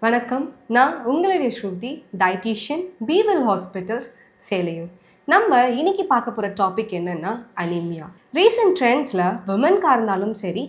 வணக்கம். நான் உங்களுடைய ஸ்ருதி, டயட்டீஷியன், பீவெல் ஹாஸ்பிட்டல்ஸ், சேலையூர். நம்ம இன்னைக்கு பார்க்க போகிற டாபிக் என்னன்னா அனீமியா. ரீசெண்ட் ட்ரெண்ட்ஸில் விமன்காக இருந்தாலும் சரி,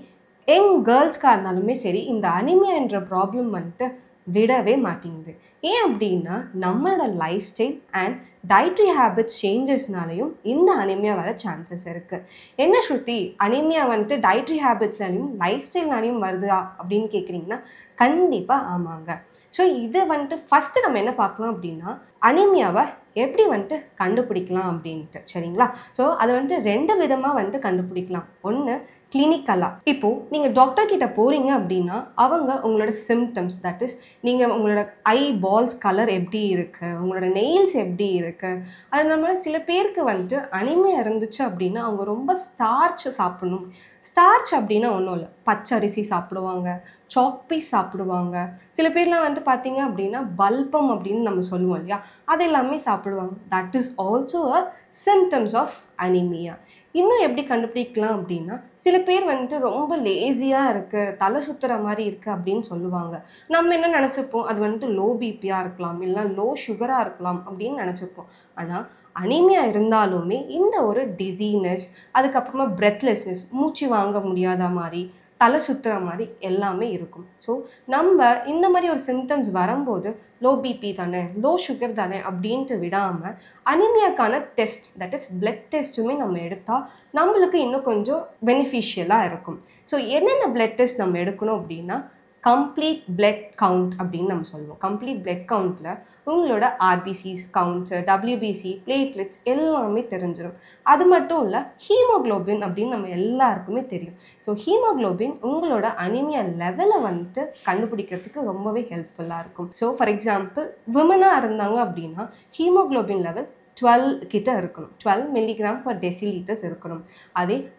யங் கேர்ள்ஸ்க்காக இருந்தாலுமே சரி, இந்த அனீமியா என்ற ப்ராப்ளம் வந்துட்டு விடவே மாட்டேங்குது. ஏன் அப்படின்னா நம்மளோட life style and dietary habits சேஞ்சஸ்னாலையும் இந்த அனீமியா வர சான்சஸ் இருக்குது. என்ன ஸ்ருதி, அனீமியா வந்துட்டு டயட்ரி ஹேபிட்ஸ்னாலையும் லைஃப் ஸ்டைல்னாலையும் வருதா அப்படின்னு கேட்குறீங்கன்னா கண்டிப்பாக ஆமாங்க. ஸோ இதை வந்துட்டு ஃபஸ்ட்டு நம்ம என்ன பார்க்கலாம் அப்படின்னா அனீமியாவை எப்படி வந்துட்டு கண்டுபிடிக்கலாம் அப்படின்ட்டு, சரிங்களா? ஸோ அதை வந்துட்டு ரெண்டு விதமாக வந்துட்டு கண்டுபிடிக்கலாம். ஒன்று கிளினிக்கலாக. இப்போது நீங்கள் டாக்டர் கிட்ட போகிறீங்க அப்படின்னா அவங்க உங்களோட சிம்டம்ஸ், தட் இஸ் நீங்கள் உங்களோட ஐ பால்ஸ் கலர் எப்படி இருக்குது, உங்களோட நெயில்ஸ் எப்படி இருக்குது, அது நம்ம சில பேருக்கு வந்துட்டு அனீமியா இருந்துச்சு அப்படின்னா அவங்க ரொம்ப ஸ்டார்ச் சாப்பிடணும். ஸ்டார்ச் அப்படின்னா ஒன்றும் இல்லை, பச்சரிசி சாப்பிடுவாங்க, சாக்பீஸ் சாப்பிடுவாங்க. சில பேர்லாம் வந்துட்டு பார்த்தீங்க அப்படின்னா பல்பம் அப்படின்னு நம்ம சொல்லுவோம் இல்லையா, அது எல்லாமே சாப்பிடுவாங்க. That is also a symptoms of anaemia. இன்னும் எப்படி கண்டுபிடிக்கலாம் அப்படின்னா சில பேர் வந்துட்டு ரொம்ப லேசியாக இருக்குது, தலை சுற்றுற மாதிரி இருக்குது அப்படின்னு சொல்லுவாங்க. நம்ம என்ன நினச்சிப்போம், அது வந்துட்டு லோ பிபியாக இருக்கலாம், இல்லை லோ சுகராக இருக்கலாம் அப்படின்னு நினச்சிப்போம். ஆனால் அனீமியா இருந்தாலுமே இந்த ஒரு டிசீனஸ், அதுக்கப்புறமா பிரெத்லெஸ்னஸ், மூச்சு வாங்க முடியாத மாதிரி, தலை சுற்றுற மாதிரி எல்லாமே இருக்கும். ஸோ நம்ம இந்த மாதிரி ஒரு சிம்டம்ஸ் வரும்போது லோ பிபி தானே, லோ சுகர் தானே அப்படின்ட்டு விடாமல் அனீமியாக்கான டெஸ்ட், தட் இஸ் பிளட் டெஸ்ட்டுமே நம்ம எடுத்தால் நம்மளுக்கு இன்னும் கொஞ்சம் பெனிஃபிஷியலாக இருக்கும். ஸோ என்னென்ன பிளட் டெஸ்ட் நம்ம எடுக்கணும் அப்படின்னா கம்ப்ளீட் பிளட் கவுண்ட் அப்படின்னு நம்ம சொல்லுவோம். கம்ப்ளீட் பிளட் கவுண்ட்டில் உங்களோட ஆர்பிசிஸ் கவுண்ட்ஸு, டபிள்யூபிசி, பிளேட்லெட்ஸ் எல்லாமே தெரிஞ்சிடும். அது மட்டும் இல்லை, ஹீமோக்ளோபின் அப்படின்னு நம்ம எல்லாருக்குமே தெரியும். ஸோ ஹீமோக்ளோபின் உங்களோட அனீமியா லெவலை வந்துட்டு கண்டுபிடிக்கிறதுக்கு ரொம்பவே ஹெல்ப்ஃபுல்லாக இருக்கும். ஸோ ஃபார் எக்ஸாம்பிள் விமனாக இருந்தாங்க அப்படின்னா ஹீமோக்ளோபின் லெவல் 12 கிட்ட இருக்கணும், 12 மில்லிகிராம் பர் டெசிலிட்டர்ஸ் இருக்கணும்.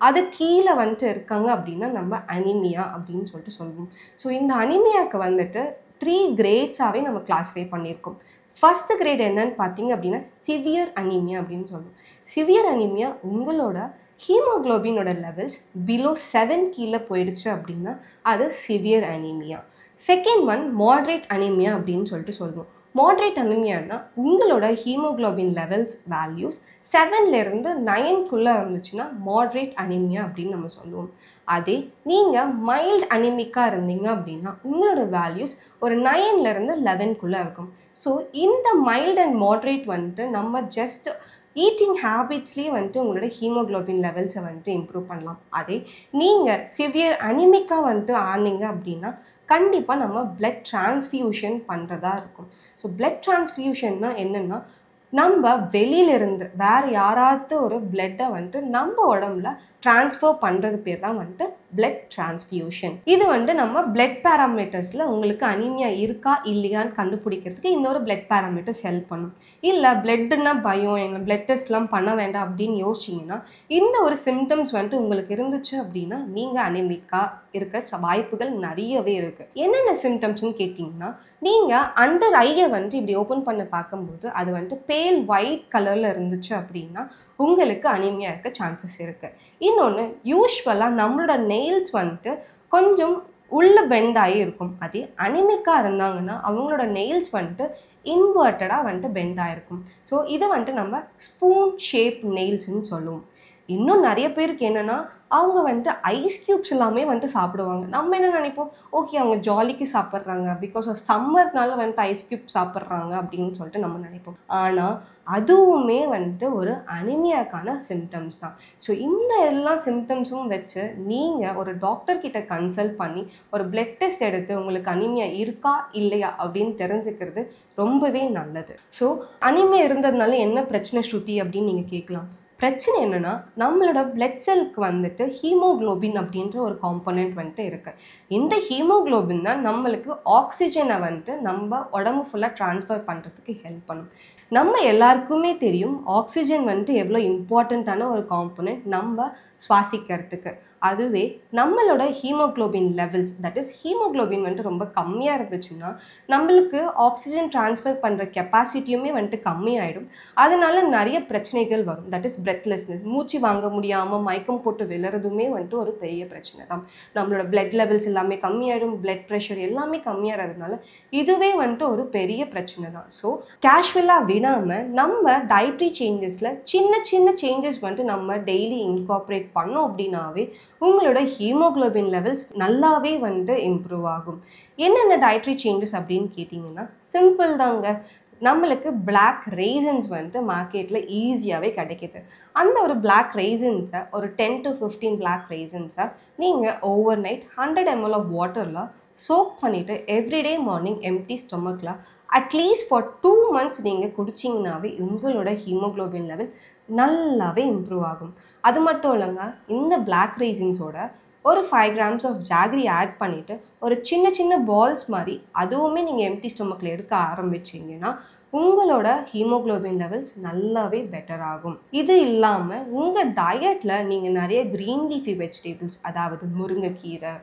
அது கீழே வந்துட்டு இருக்காங்க அப்படின்னா நம்ம அனீமியா அப்படின்னு சொல்லிட்டு சொல்லுவோம். ஸோ இந்த அனீமியாவுக்கு வந்துட்டு 3 கிரேட்ஸாகவே நம்ம கிளாஸிஃபை பண்ணியிருக்கோம். ஃபஸ்ட்டு கிரேட் என்னன்னு பார்த்தீங்க அப்படின்னா சிவியர் அனீமியா அப்படின்னு சொல்லுவோம். சிவியர் அனீமியா உங்களோட ஹீமோக்ளோபினோட லெவல்ஸ் பிலோ 7 கீழே போயிடுச்சு அப்படின்னா அது severe anaemia. Second one moderate anaemia அப்படின்னு சொல்லிட்டு சொல்லுவோம். மாட்ரேட் அனீமியானா உங்களோட ஹீமோக்ளோபின் லெவல்ஸ் வேல்யூஸ் 7லேருந்து 9க்குள்ளே இருந்துச்சுன்னா மாட்ரேட் அனீமியா அப்படின்னு நம்ம சொல்லுவோம். அதே நீங்கள் மைல்டு அனீமிக்காக இருந்தீங்க அப்படின்னா உங்களோட வேல்யூஸ் ஒரு 9லேருந்து 11க்குள்ளே இருக்கும். ஸோ இந்த மைல்டு அண்ட் மாட்ரேட் வந்துட்டு நம்ம ஜஸ்ட் ஈட்டிங் ஹேபிட்ஸ்லேயே வந்துட்டு உங்களோட ஹீமோக்ளோபின் லெவல்ஸை வந்துட்டு இம்ப்ரூவ் பண்ணலாம். அதே நீங்கள் சிவியர் அனிமிக்காக வந்துட்டு ஆனீங்க அப்படின்னா கண்டிப்பாக நம்ம பிளட் டிரான்ஸ்ஃபியூஷன் பண்ணுறதா இருக்கும். ஸோ பிளட் டிரான்ஸ்ஃபியூஷன்னா என்னென்னா நம்ம வெளியிலிருந்து வேறு யாராவது ஒரு பிளட்டை வந்துட்டு நம்ம உடம்புல டிரான்ஸ்ஃபர் பண்ணுறது பேர் தான் வந்துட்டு பிளட் டிரான்ஸ்ஃபியூஷன். இது வந்துட்டு நம்ம பிளட் பேராமீட்டர்ஸில் உங்களுக்கு அனீமியா இருக்கா இல்லையான்னு கண்டுபிடிக்கிறதுக்கு இன்னொரு பிளட் பேராமீட்டர்ஸ் ஹெல்ப் பண்ணும். இல்லை பிளட்டுன்னா பயம், எங்களை பிளட் டெஸ்ட்லாம் பண்ண வேண்டாம் அப்படின்னு யோசிச்சிங்கன்னா இந்த ஒரு சிம்டம்ஸ் வந்துட்டு உங்களுக்கு இருந்துச்சு அப்படின்னா நீங்கள் அனீமிக்கா இருக்க வாய்ப்புகள் நிறையவே இருக்குது. என்னென்ன சிம்டம்ஸ்ன்னு கேட்டிங்கன்னா நீங்கள் அண்டர் ஐயை வந்துட்டு இப்படி ஓப்பன் பண்ண பார்க்கும்போது அது வந்துட்டு பேல் ஒயிட் கலரில் இருந்துச்சு அப்படின்னா உங்களுக்கு அனீமியா இருக்க சான்சஸ் இருக்குது. இன்னொன்று யூஸ்வலாக நம்மளோட நெயில்ஸ் வந்துட்டு கொஞ்சம் உள்ள பெண்ட் ஆகி இருக்கும். அதே அனிமிக்காக இருந்தாங்கன்னா அவங்களோட நெயில்ஸ் வந்துட்டு இன்வெர்ட்டடாக வந்துட்டு பெண்ட் ஆகிருக்கும். ஸோ இதை வந்துட்டு நம்ம ஸ்பூன் ஷேப் நெயில்ஸ்ன்னு சொல்லுவோம். இன்னும் நிறைய பேருக்கு என்னென்னா அவங்க வந்துட்டு ஐஸ் க்யூப்ஸ் எல்லாமே வந்துட்டு சாப்பிடுவாங்க. நம்ம என்ன நினைப்போம், ஓகே அவங்க ஜாலிக்கு சாப்பிட்றாங்க, பிகாஸ் ஆஃப் சம்மர்னால வந்துட்டு ஐஸ் க்யூப் சாப்பிட்றாங்க அப்படின்னு சொல்லிட்டு நம்ம நினைப்போம். ஆனால் அதுவுமே வந்துட்டு ஒரு அனீமியாக்கான சிம்டம்ஸ் தான். ஸோ இந்த எல்லா சிம்டம்ஸும் வச்சு நீங்கள் ஒரு டாக்டர்கிட்ட கன்சல்ட் பண்ணி ஒரு பிளட் டெஸ்ட் எடுத்து உங்களுக்கு அனீமியா இருக்கா இல்லையா அப்படின்னு தெரிஞ்சுக்கிறது ரொம்பவே நல்லது. ஸோ அனீமியா இருந்ததுனால என்ன பிரச்சனை ஸ்ருதி அப்படின்னு நீங்கள் கேட்கலாம். பிரச்சனை என்னென்னா நம்மளோட பிளட் செல்க்கு வந்துட்டு ஹீமோக்ளோபின் அப்படின்ற ஒரு காம்பனண்ட் வந்துட்டு இருக்குது. இந்த ஹீமோக்ளோபின் தான் நம்மளுக்கு ஆக்சிஜனை வந்துட்டு நம்ம உடம்பு ஃபுல்லாக ட்ரான்ஸ்ஃபர் பண்ணுறதுக்கு ஹெல்ப் பண்ணும். நம்ம எல்லாருக்குமே தெரியும் ஆக்சிஜன் வந்துட்டு எவ்வளோ இம்பார்ட்டண்ட்டான ஒரு காம்பனண்ட் நம்ம சுவாசிக்கிறதுக்கு. அதுவே நம்மளோட haemoglobin levels, that is haemoglobin வந்துட்டு ரொம்ப கம்மியாக இருந்துச்சுன்னா நம்மளுக்கு ஆக்சிஜன் ட்ரான்ஸ்ஃபர் பண்ணுற கெப்பாசிட்டியுமே வந்துட்டு கம்மியாயிடும். அதனால நிறைய பிரச்சனைகள் வரும். தட் இஸ் பிரெத்லெஸ்னஸ், மூச்சு வாங்க முடியாமல் மயக்கம் போட்டு விழுறதுமே வந்துட்டு ஒரு பெரிய பிரச்சனை தான். நம்மளோட பிளட் லெவல்ஸ் எல்லாமே கம்மியாயிடும், பிளட் ப்ரெஷர் எல்லாமே கம்மியாகிறதுனால இதுவே வந்துட்டு ஒரு பெரிய பிரச்சனை தான். ஸோ கேஷுவலாக விடாமல் நம்ம டயட்ரி சேஞ்சஸில் சின்ன சின்ன சேஞ்சஸ் வந்துட்டு நம்ம டெய்லி இன்கார்பரேட் பண்ணோம் அப்படின்னாவே உங்களோட ஹீமோக்ளோபின் லெவல்ஸ் நல்லாவே வந்துட்டு இம்ப்ரூவ் ஆகும். என்னென்ன டயட்ரி சேஞ்சஸ் அப்படின்னு கேட்டிங்கன்னா சிம்பிள் தாங்க. நம்மளுக்கு பிளாக் ரெய்சன்ஸ் வந்துட்டு மார்க்கெட்டில் ஈஸியாகவே கிடைக்கிது. அந்த ஒரு பிளாக் ரெய்சன்ஸை ஒரு 10 to 15 பிளாக் ரெய்சன்ஸை நீங்கள் ஓவர் நைட் 100 ml ஆஃப் வாட்டரில் சோக் பண்ணிவிட்டு எவ்ரிடே மார்னிங் எம்டி ஸ்டொமக்கில் அட்லீஸ்ட் ஃபார் 2 months நீங்கள் குடிச்சிங்கனாவே உங்களோட ஹீமோக்ளோபின் லெவல் நல்லாவே இம்ப்ரூவ் ஆகும். அது மட்டும் இல்லைங்க, இந்த பிளாக் ரெய்சன்ஸோட ஒரு 5 grams ஆஃப் ஜாகரி ஆட் பண்ணிவிட்டு ஒரு சின்ன சின்ன பால்ஸ் மாதிரி அதுவுமே நீங்கள் எம்டி ஸ்டொமக்கில் எடுக்க ஆரம்பிச்சிங்கன்னா உங்களோட ஹீமோக்ளோபின் லெவல்ஸ் நல்லாவே பெட்டர் ஆகும். இது இல்லாமல் உங்கள் டயட்டில் நீங்கள் நிறைய க்ரீன் லீஃபி வெஜிடபிள்ஸ், அதாவது முருங்கைக்கீரை,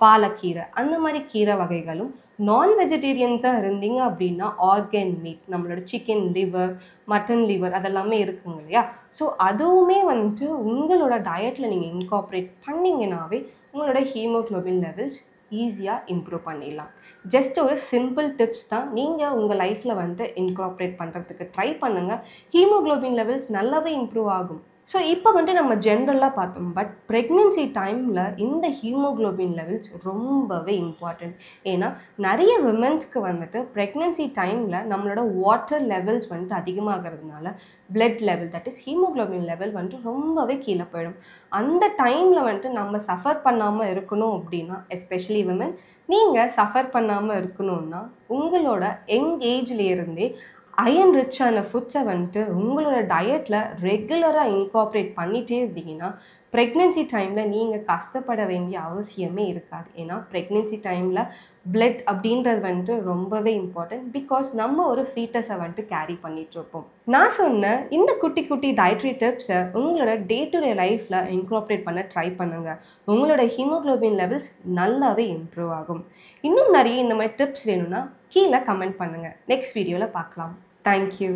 பாலக்கீரை, அந்த மாதிரி கீரை வகைகளும், நான் வெஜிடேரியன்ஸாக இருந்தீங்க அப்படின்னா ஆர்கன் மீட், நம்மளோட சிக்கன் லிவர், மட்டன் லிவர் அதெல்லாமே இருக்குங்க இல்லையா. ஸோ அதுவுமே வந்துட்டு உங்களோட டயட்டில் நீங்கள் இன்கார்பரேட் பண்ணிங்கனாவே உங்களோட ஹீமோக்ளோபின் லெவல்ஸ் ஈஸியாக இம்ப்ரூவ் பண்ணிடலாம். ஜஸ்ட் ஒரு சிம்பிள் டிப்ஸ் தான். நீங்கள் உங்கள் லைஃப்பில் வந்துட்டு இன்கார்பரேட் பண்ணுறதுக்கு ட்ரை பண்ணுங்கள். ஹீமோக்ளோபின் லெவல்ஸ் நல்லாவே இம்ப்ரூவ் ஆகும். ஸோ இப்போ வந்துட்டு நம்ம ஜென்ரலாக பார்த்தோம், பட் ப்ரெக்னென்சி டைமில் இந்த ஹீமோக்ளோபின் லெவல்ஸ் ரொம்பவே இம்பார்ட்டண்ட். ஏன்னா நிறைய விமென்ஸ்க்கு வந்துட்டு ப்ரெக்னென்சி டைமில் நம்மளோட வாட்டர் லெவல்ஸ் வந்துட்டு அதிகமாகிறதுனால blood level, that is haemoglobin level வந்துட்டு ரொம்பவே கீழே போயிடும். அந்த டைமில் வந்துட்டு நம்ம சஃபர் பண்ணாமல் இருக்கணும் அப்படின்னா, எஸ்பெஷலி விமன், நீங்கள் சஃபர் பண்ணாமல் இருக்கணும்னா உங்களோட யங் ஏஜ்லேருந்தே அயன் ரிச்சான ஃபுட்ஸை வந்துட்டு உங்களோட டயட்டில் ரெகுலராக இன்கார்பரேட் பண்ணிகிட்டே இருந்தீங்கன்னா ப்ரெக்னென்சி டைமில் நீங்கள் கஷ்டப்பட வேண்டிய அவசியமே இருக்காது. ஏன்னா ப்ரெக்னென்சி டைமில் பிளட் அப்படின்றது வந்துட்டு ரொம்பவே இம்பார்ட்டன்ட். பிகாஸ் நம்ம ஒரு ஃபீட்டஸை வந்துட்டு கேரி பண்ணிகிட்ருப்போம். நான் சொன்ன இந்த குட்டி குட்டி டயட்ரி டிப்ஸை உங்களோட டே டு டே லைஃப்பில் இன்கார்பரேட் பண்ண ட்ரை பண்ணுங்கள். உங்களோட ஹீமோக்ளோபின் லெவல்ஸ் நல்லாவே இம்ப்ரூவ் ஆகும். இன்னும் நிறைய இந்த மாதிரி டிப்ஸ் வேணும்னா கீழே கமெண்ட் பண்ணுங்கள். நெக்ஸ்ட் வீடியோவில் பார்க்கலாம். தேங்க்யூ.